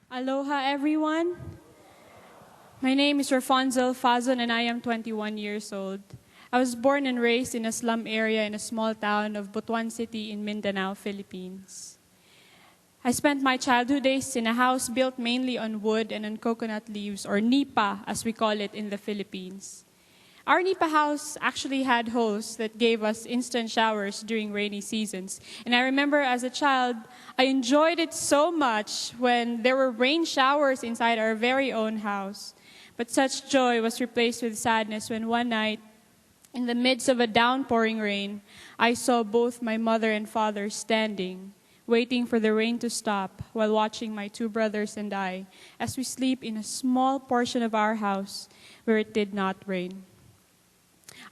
Aloha, everyone. My name is Rafonzel Testimony, and I am 21 years old. I was born and raised in a slum area in a small town of Butuan City in Mindanao, Philippines. I spent my childhood days in a house built mainly on wood and on coconut leaves, or nipa, as we call it in the Philippines. Our nipa house actually had hose that gave us instant showers during rainy seasons. And I remember as a child, I enjoyed it so much when there were rain showers inside our very own house. But such joy was replaced with sadness when one night, in the midst of a downpouring rain, I saw both my mother and father standing, waiting for the rain to stop while watching my two brothers and I as we sleep in a small portion of our house where it did not rain.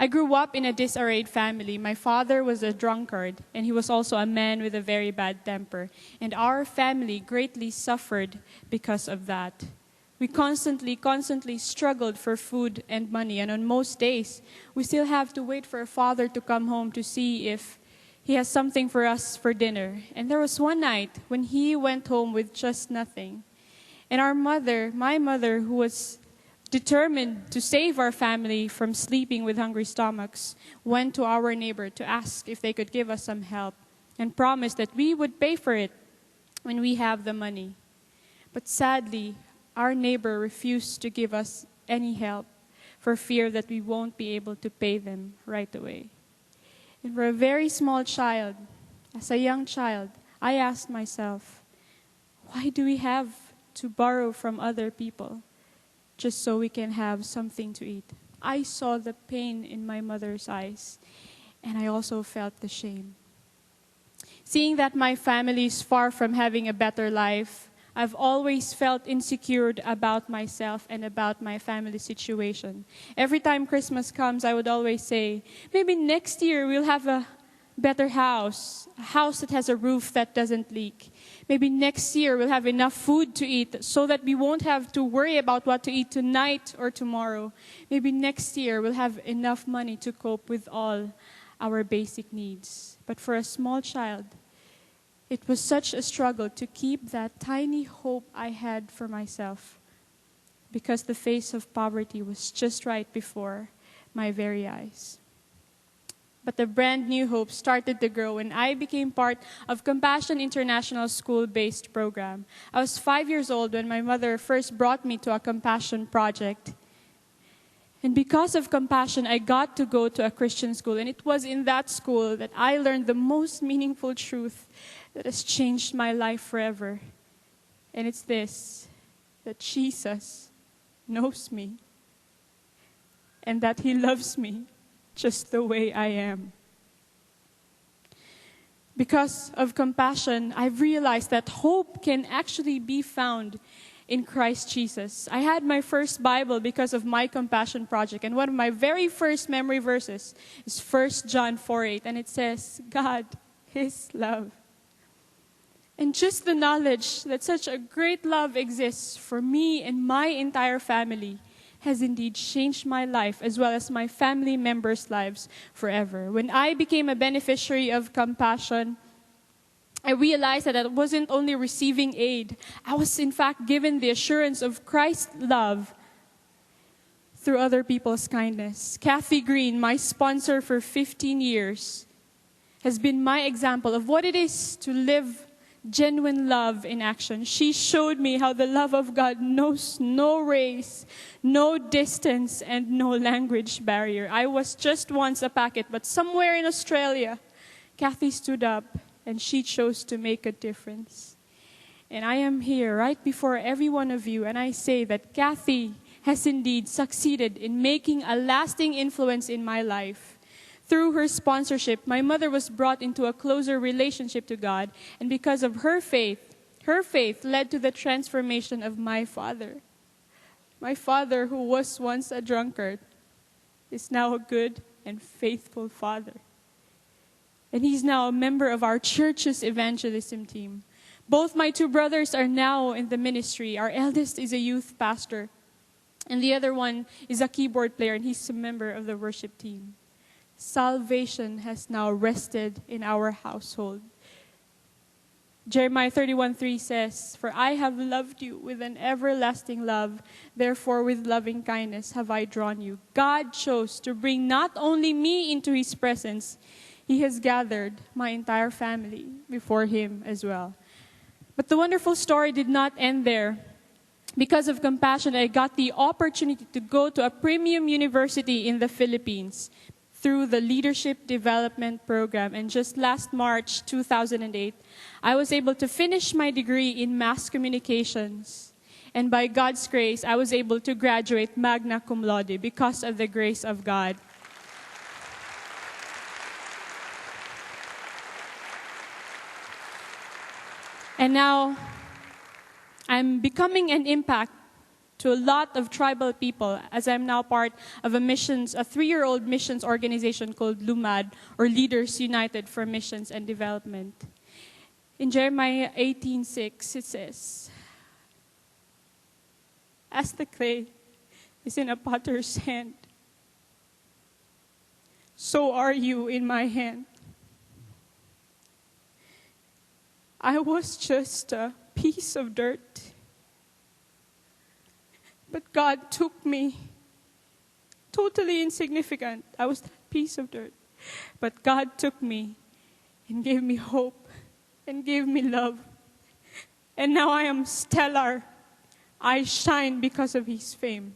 I grew up in a disarrayed family. My father was a drunkard, and he was also a man with a very bad temper. And our family greatly suffered because of that. We constantly struggled for food and money, and on most days, we still have to wait for a father to come home to see if he has something for us for dinner. And there was one night when he went home with just nothing. And my mother, who was determined to save our family from sleeping with hungry stomachs, went to our neighbor to ask if they could give us some help and promised that we would pay for it when we have the money. But sadly, our neighbor refused to give us any help for fear that we won't be able to pay them right away. And for a very small child, as a young child, I asked myself, why do we have to borrow from other people just so we can have something to eat? I saw the pain in my mother's eyes, and I also felt the shame. Seeing that my family is far from having a better life, I've always felt insecure about myself and about my family situation. Every time Christmas comes, I would always say, maybe next year we'll have a better house, a house that has a roof that doesn't leak. Maybe next year we'll have enough food to eat so that we won't have to worry about what to eat tonight or tomorrow. Maybe next year we'll have enough money to cope with all our basic needs. But for a small child, it was such a struggle to keep that tiny hope I had for myself, because the face of poverty was just right before my very eyes. But the brand new hope started to grow when I became part of Compassion International school-based program. I was 5 years old when my mother first brought me to a Compassion project. And because of Compassion, I got to go to a Christian school. And it was in that school that I learned the most meaningful truth that has changed my life forever. And it's this, that Jesus knows me and that He loves me just the way I am. Because of Compassion, I've realized that hope can actually be found in Christ Jesus. I had my first Bible because of my Compassion project, and one of my very first memory verses is 1 John 4:8, and it says, God is love. And just the knowledge that such a great love exists for me and my entire family has indeed changed my life as well as my family members' lives forever. When I became a beneficiary of Compassion, I realized that I wasn't only receiving aid, I was in fact given the assurance of Christ's love through other people's kindness. Kathy Green, my sponsor for 15 years, has been my example of what it is to live genuine love in action. She showed me how the love of God knows no race, no distance, and no language barrier. I was just once a packet, but somewhere in Australia, Kathy stood up and she chose to make a difference. And I am here right before every one of you, and I say that Kathy has indeed succeeded in making a lasting influence in my life. Through her sponsorship, my mother was brought into a closer relationship to God, and because of her faith led to the transformation of my father. My father, who was once a drunkard, is now a good and faithful father. And he's now a member of our church's evangelism team. Both my two brothers are now in the ministry. Our eldest is a youth pastor, and the other one is a keyboard player, and he's a member of the worship team. Salvation has now rested in our household. Jeremiah 31:3 says, "For I have loved you with an everlasting love, therefore with loving kindness have I drawn you." God chose to bring not only me into His presence, He has gathered my entire family before Him as well. But the wonderful story did not end there. Because of compassion, I got the opportunity to go to a premium university in the Philippines through the Leadership Development Program. And just last March 2008, I was able to finish my degree in mass communications. And by God's grace, I was able to graduate magna cum laude because of the grace of God. And now, I'm becoming an impact to a lot of tribal people, as I'm now part of a 3-year-old missions organization called LUMAD, or Leaders United for Missions and Development. In Jeremiah 18:6, it says, "As the clay is in a potter's hand, so are you in my hand." I was just a piece of dirt, but God took me, totally insignificant. I was that piece of dirt. But God took me and gave me hope and gave me love. And now I am stellar. I shine because of His fame.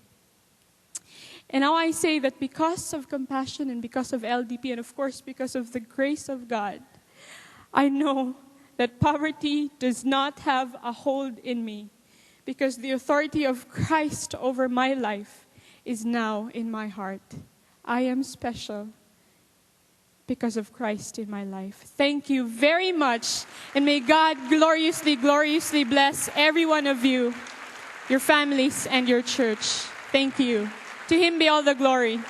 And now I say that because of compassion and because of LDP and of course because of the grace of God, I know that poverty does not have a hold in me, because the authority of Christ over my life is now in my heart. I am special because of Christ in my life. Thank you very much, and may God gloriously, gloriously bless every one of you, your families, and your church. Thank you. To Him be all the glory.